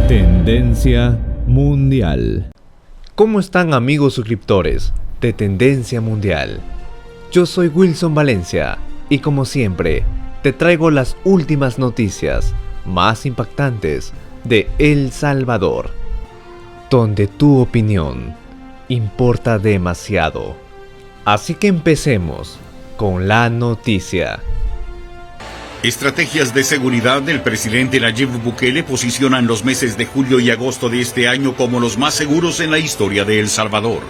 Tendencia Mundial. ¿Cómo están, amigos suscriptores de Tendencia Mundial? Yo soy Wilson Valencia y como siempre te traigo las últimas noticias más impactantes de El Salvador, donde tu opinión importa demasiado. Así que empecemos con la noticia. Estrategias de seguridad del presidente Nayib Bukele posicionan los meses de julio y agosto de este año como los más seguros en la historia de El Salvador.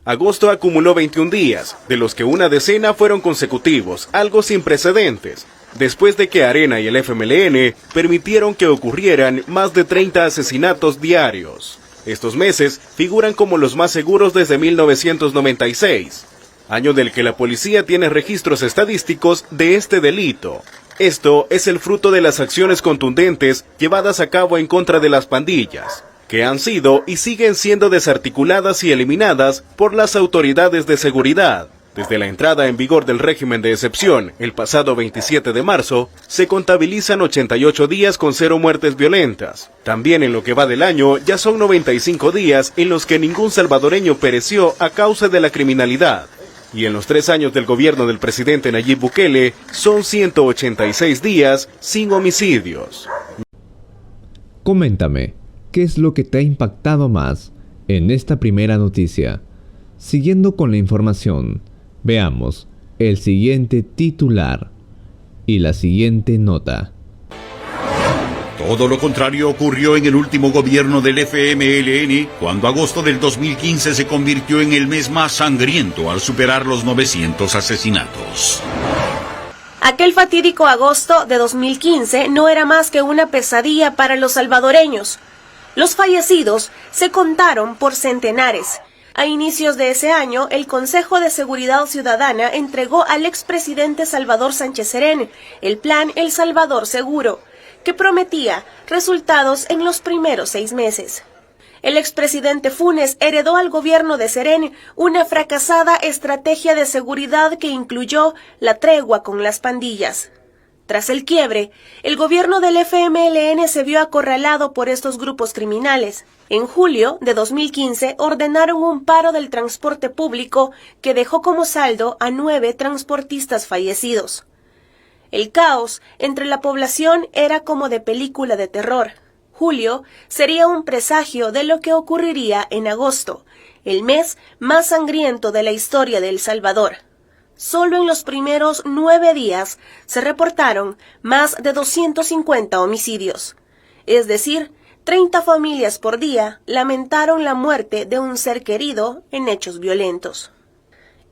Agosto acumuló 21 días, de los que una decena fueron consecutivos, algo sin precedentes, después de que Arena y el FMLN permitieron que ocurrieran más de 30 asesinatos diarios. Estos meses figuran como los más seguros desde 1996. Año del que la policía tiene registros estadísticos de este delito. Esto es el fruto de las acciones contundentes llevadas a cabo en contra de las pandillas, que han sido y siguen siendo desarticuladas y eliminadas por las autoridades de seguridad. Desde la entrada en vigor del régimen de excepción, el pasado 27 de marzo, se contabilizan 88 días con 0 muertes violentas. También en lo que va del año, ya son 95 días en los que ningún salvadoreño pereció a causa de la criminalidad. Y en los 3 años del gobierno del presidente Nayib Bukele, son 186 días sin homicidios. Coméntame, ¿qué es lo que te ha impactado más en esta primera noticia? Siguiendo con la información, veamos el siguiente titular y la siguiente nota. Todo lo contrario ocurrió en el último gobierno del FMLN, cuando agosto del 2015 se convirtió en el mes más sangriento al superar los 900 asesinatos. Aquel fatídico agosto de 2015 no era más que una pesadilla para los salvadoreños. Los fallecidos se contaron por centenares. A inicios de ese año, el Consejo de Seguridad Ciudadana entregó al expresidente Salvador Sánchez Serén el Plan El Salvador Seguro, que prometía resultados en los primeros 6 meses. El expresidente Funes heredó al gobierno de Serén una fracasada estrategia de seguridad que incluyó la tregua con las pandillas. Tras el quiebre, el gobierno del FMLN se vio acorralado por estos grupos criminales. En julio de 2015 ordenaron un paro del transporte público que dejó como saldo a 9 transportistas fallecidos. El caos entre la población era como de película de terror. Julio sería un presagio de lo que ocurriría en agosto, el mes más sangriento de la historia de El Salvador. Solo en los primeros 9 días se reportaron más de 250 homicidios. Es decir, 30 familias por día lamentaron la muerte de un ser querido en hechos violentos.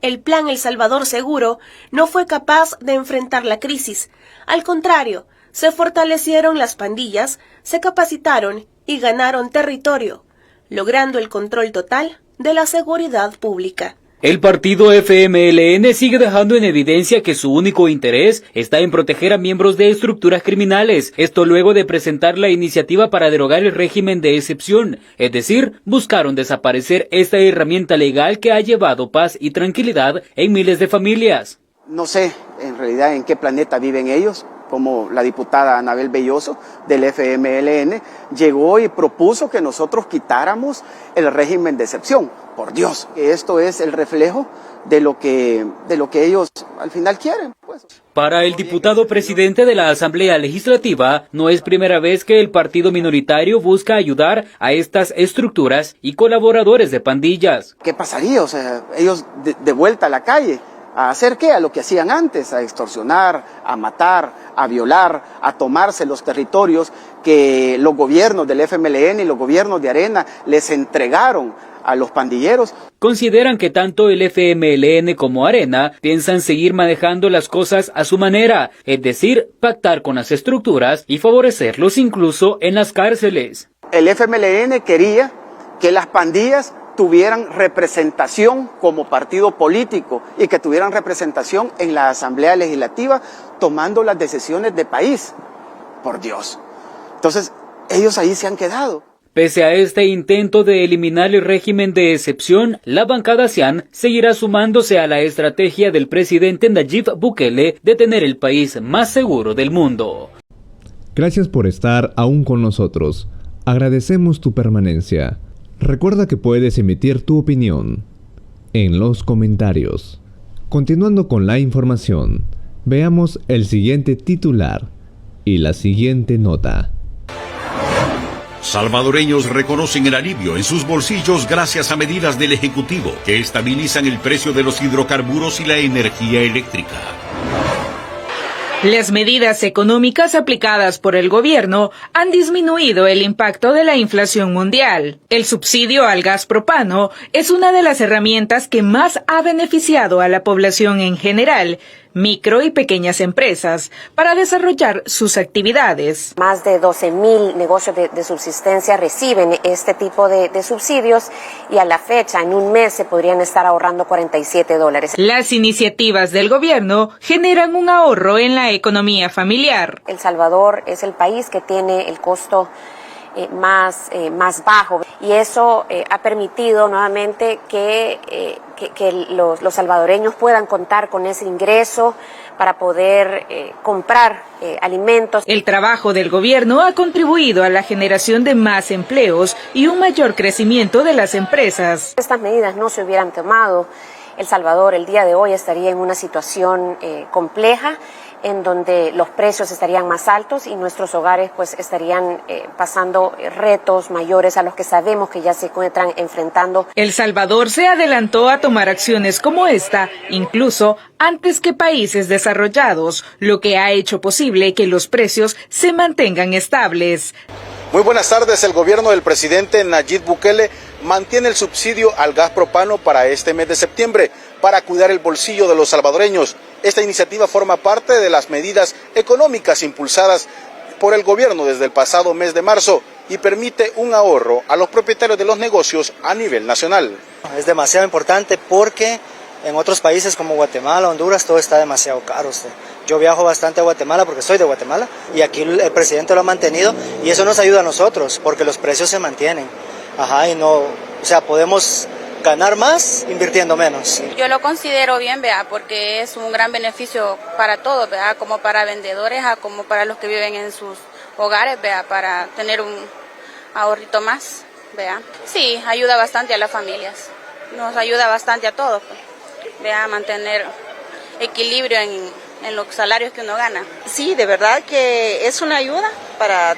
El Plan El Salvador Seguro no fue capaz de enfrentar la crisis. Al contrario, se fortalecieron las pandillas, se capacitaron y ganaron territorio, logrando el control total de la seguridad pública. El partido FMLN sigue dejando en evidencia que su único interés está en proteger a miembros de estructuras criminales, esto luego de presentar la iniciativa para derogar el régimen de excepción, es decir, buscaron desaparecer esta herramienta legal que ha llevado paz y tranquilidad en miles de familias. No sé en realidad en qué planeta viven ellos, como la diputada Anabel Belloso del FMLN llegó y propuso que nosotros quitáramos el régimen de excepción. Por Dios, esto es el reflejo de lo que ellos al final quieren, pues. Para el diputado presidente de la Asamblea Legislativa, no es primera vez que el partido minoritario busca ayudar a estas estructuras y colaboradores de pandillas. ¿Qué pasaría? O sea, ellos de vuelta a la calle, ¿a hacer qué? A lo que hacían antes, a extorsionar, a matar, a violar, a tomarse los territorios que los gobiernos del FMLN y los gobiernos de Arena les entregaron a los pandilleros. Consideran que tanto el FMLN como Arena piensan seguir manejando las cosas a su manera, es decir, pactar con las estructuras y favorecerlos incluso en las cárceles. El FMLN quería que las pandillas tuvieran representación como partido político y que tuvieran representación en la Asamblea Legislativa tomando las decisiones de país. Por Dios. Entonces, ellos ahí se han quedado. Pese a este intento de eliminar el régimen de excepción, la bancada Cian seguirá sumándose a la estrategia del presidente Nayib Bukele de tener el país más seguro del mundo. Gracias por estar aún con nosotros. Agradecemos tu permanencia. Recuerda que puedes emitir tu opinión en los comentarios. Continuando con la información, veamos el siguiente titular y la siguiente nota. Salvadoreños reconocen el alivio en sus bolsillos gracias a medidas del Ejecutivo que estabilizan el precio de los hidrocarburos y la energía eléctrica. Las medidas económicas aplicadas por el gobierno han disminuido el impacto de la inflación mundial. El subsidio al gas propano es una de las herramientas que más ha beneficiado a la población en general, micro y pequeñas empresas, para desarrollar sus actividades. Más de 12,000 negocios de subsistencia reciben este tipo de subsidios y a la fecha, en un mes, se podrían estar ahorrando $47. Las iniciativas del gobierno generan un ahorro en la economía familiar. El Salvador es el país que tiene el costo más bajo y eso ha permitido nuevamente que los salvadoreños puedan contar con ese ingreso para poder comprar alimentos. El trabajo del gobierno ha contribuido a la generación de más empleos y un mayor crecimiento de las empresas. Si estas medidas no se hubieran tomado, El Salvador el día de hoy estaría en una situación compleja, en donde los precios estarían más altos y nuestros hogares pues estarían pasando retos mayores a los que sabemos que ya se encuentran enfrentando. El Salvador se adelantó a tomar acciones como esta, incluso antes que países desarrollados, lo que ha hecho posible que los precios se mantengan estables. Muy buenas tardes. El gobierno del presidente Nayib Bukele mantiene el subsidio al gas propano para este mes de septiembre para cuidar el bolsillo de los salvadoreños. Esta iniciativa forma parte de las medidas económicas impulsadas por el gobierno desde el pasado mes de marzo y permite un ahorro a los propietarios de los negocios a nivel nacional. Es demasiado importante porque en otros países como Guatemala, Honduras, todo está demasiado caro. Yo viajo bastante a Guatemala porque soy de Guatemala y aquí el presidente lo ha mantenido y eso nos ayuda a nosotros porque los precios se mantienen. Y no, podemos ganar más invirtiendo menos. Yo lo considero bien, porque es un gran beneficio para todos, como para vendedores, como para los que viven en sus hogares, para tener un ahorrito más. Sí, ayuda bastante a las familias, nos ayuda bastante a todos, a mantener equilibrio en los salarios que uno gana. Sí, de verdad que es una ayuda para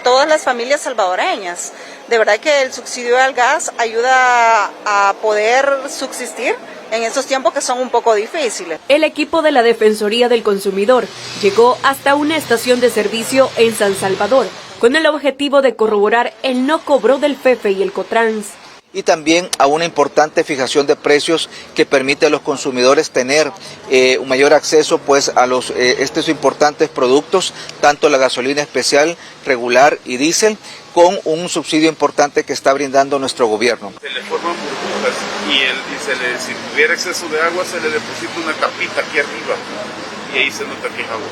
todas las familias salvadoreñas. De verdad que el subsidio al gas ayuda a poder subsistir en estos tiempos que son un poco difíciles. El equipo de la Defensoría del Consumidor llegó hasta una estación de servicio en San Salvador con el objetivo de corroborar el no cobro del FEFE y el Cotrans. Y también a una importante fijación de precios que permite a los consumidores tener un mayor acceso a estos importantes productos, tanto la gasolina especial, regular y diésel, con un subsidio importante que está brindando nuestro gobierno. Se le forman burbujas y si tuviera exceso de agua se le deposita una tapita aquí arriba y ahí se nota que es agua.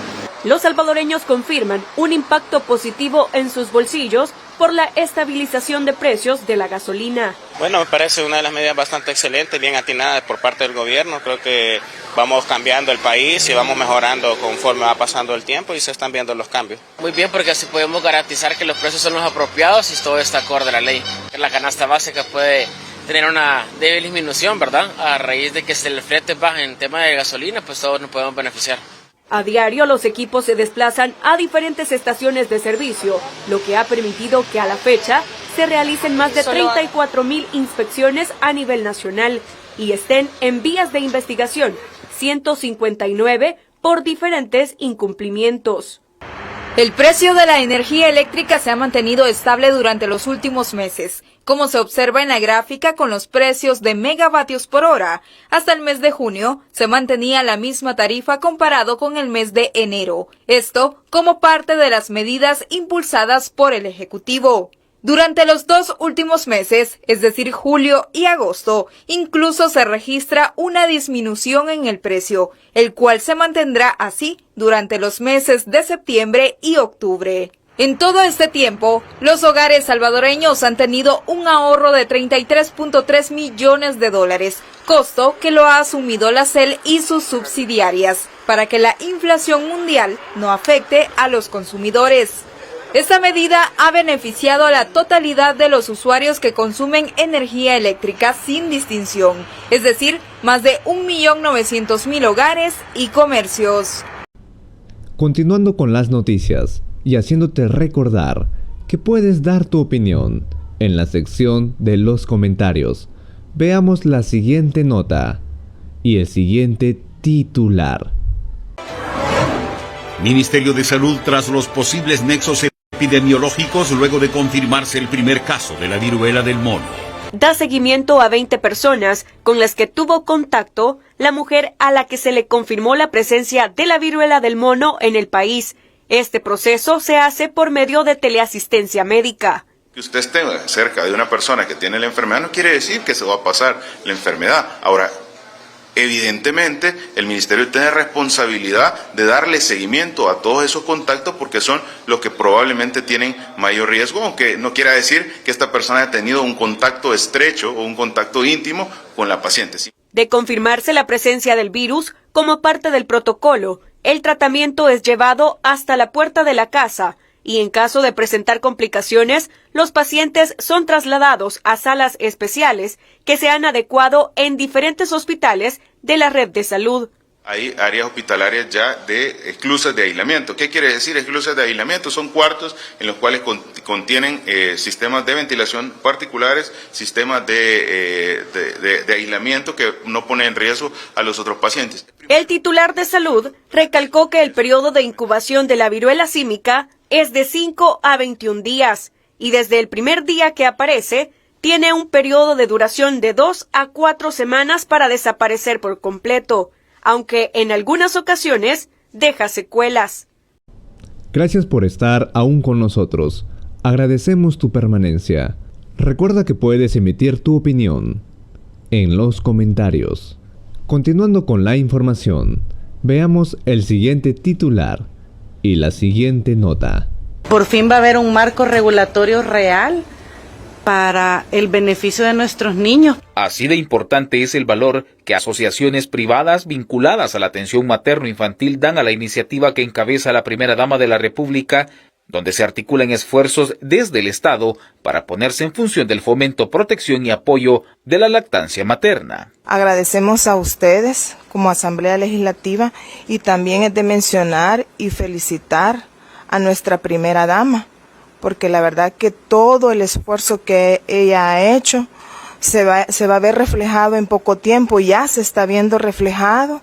Los salvadoreños confirman un impacto positivo en sus bolsillos por la estabilización de precios de la gasolina. Bueno, me parece una de las medidas bastante excelentes, bien atinadas por parte del gobierno. Creo que vamos cambiando el país y vamos mejorando conforme va pasando el tiempo y se están viendo los cambios. Muy bien, porque así podemos garantizar que los precios son los apropiados y todo está acorde a la ley. La canasta básica puede tener una débil disminución, ¿verdad? A raíz de que si el flete baja en tema de gasolina, pues todos nos podemos beneficiar. A diario los equipos se desplazan a diferentes estaciones de servicio, lo que ha permitido que a la fecha se realicen más de 34,000 inspecciones a nivel nacional y estén en vías de investigación 159 por diferentes incumplimientos. El precio de la energía eléctrica se ha mantenido estable durante los últimos meses, como se observa en la gráfica con los precios de megavatios por hora. Hasta el mes de junio se mantenía la misma tarifa comparado con el mes de enero. Esto como parte de las medidas impulsadas por el Ejecutivo. Durante los 2 últimos meses, es decir, julio y agosto, incluso se registra una disminución en el precio, el cual se mantendrá así durante los meses de septiembre y octubre. En todo este tiempo, los hogares salvadoreños han tenido un ahorro de $33.3 millones, costo que lo ha asumido la CEL y sus subsidiarias, para que la inflación mundial no afecte a los consumidores. Esta medida ha beneficiado a la totalidad de los usuarios que consumen energía eléctrica sin distinción, es decir, más de 1.900.000 hogares y comercios. Continuando con las noticias y haciéndote recordar que puedes dar tu opinión en la sección de los comentarios, veamos la siguiente nota y el siguiente titular. Ministerio de Salud tras los posibles nexos epidemiológicos luego de confirmarse el primer caso de la viruela del mono. Da seguimiento a 20 personas con las que tuvo contacto la mujer a la que se le confirmó la presencia de la viruela del mono en el país. Este proceso se hace por medio de teleasistencia médica. Que usted esté cerca de una persona que tiene la enfermedad no quiere decir que se va a pasar la enfermedad. Ahora, evidentemente, el Ministerio tiene responsabilidad de darle seguimiento a todos esos contactos porque son los que probablemente tienen mayor riesgo, aunque no quiera decir que esta persona haya tenido un contacto estrecho o un contacto íntimo con la paciente. De confirmarse la presencia del virus, como parte del protocolo, el tratamiento es llevado hasta la puerta de la casa y en caso de presentar complicaciones, los pacientes son trasladados a salas especiales que se han adecuado en diferentes hospitales de la red de salud. Hay áreas hospitalarias ya de esclusas de aislamiento. ¿Qué quiere decir esclusas de aislamiento? Son cuartos en los cuales contienen sistemas de ventilación particulares, sistemas de aislamiento que no ponen en riesgo a los otros pacientes. El titular de salud recalcó que el periodo de incubación de la viruela símica es de 5 a 21 días y desde el primer día que aparece, tiene un periodo de duración de 2 a 4 semanas para desaparecer por completo, aunque en algunas ocasiones deja secuelas. Gracias por estar aún con nosotros. Agradecemos tu permanencia. Recuerda que puedes emitir tu opinión en los comentarios. Continuando con la información, veamos el siguiente titular y la siguiente nota. Por fin va a haber un marco regulatorio real para el beneficio de nuestros niños. Así de importante es el valor que asociaciones privadas vinculadas a la atención materno-infantil dan a la iniciativa que encabeza la primera dama de la República, donde se articulan esfuerzos desde el Estado para ponerse en función del fomento, protección y apoyo de la lactancia materna. Agradecemos a ustedes como Asamblea Legislativa y también es de mencionar y felicitar a nuestra primera dama, porque la verdad que todo el esfuerzo que ella ha hecho se va a ver reflejado en poco tiempo, ya se está viendo reflejado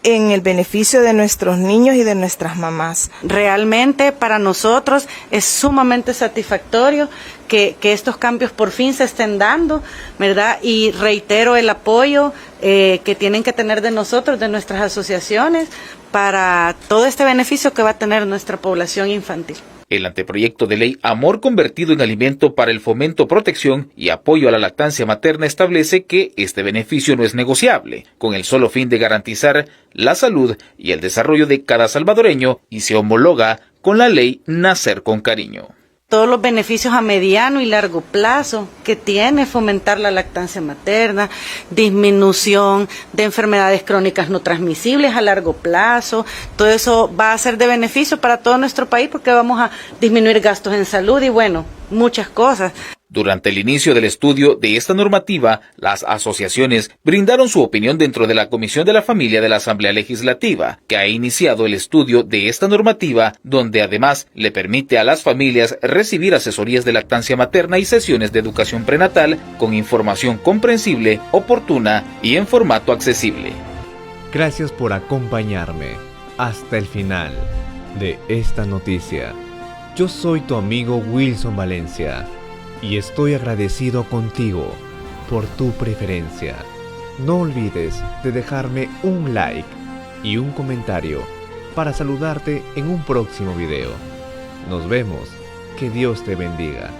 en el beneficio de nuestros niños y de nuestras mamás. Realmente para nosotros es sumamente satisfactorio que estos cambios por fin se estén dando, ¿verdad? Y reitero el apoyo que tienen que tener de nosotros, de nuestras asociaciones, para todo este beneficio que va a tener nuestra población infantil. El anteproyecto de ley Amor convertido en alimento para el fomento, protección y apoyo a la lactancia materna establece que este beneficio no es negociable, con el solo fin de garantizar la salud y el desarrollo de cada salvadoreño y se homologa con la ley Nacer con Cariño. Todos los beneficios a mediano y largo plazo que tiene fomentar la lactancia materna, disminución de enfermedades crónicas no transmisibles a largo plazo, todo eso va a ser de beneficio para todo nuestro país porque vamos a disminuir gastos en salud y bueno, muchas cosas. Durante el inicio del estudio de esta normativa, las asociaciones brindaron su opinión dentro de la Comisión de la Familia de la Asamblea Legislativa, que ha iniciado el estudio de esta normativa, donde además le permite a las familias recibir asesorías de lactancia materna y sesiones de educación prenatal con información comprensible, oportuna y en formato accesible. Gracias por acompañarme hasta el final de esta noticia. Yo soy tu amigo Wilson Valencia. Y estoy agradecido contigo por tu preferencia. No olvides de dejarme un like y un comentario para saludarte en un próximo video. Nos vemos. Que Dios te bendiga.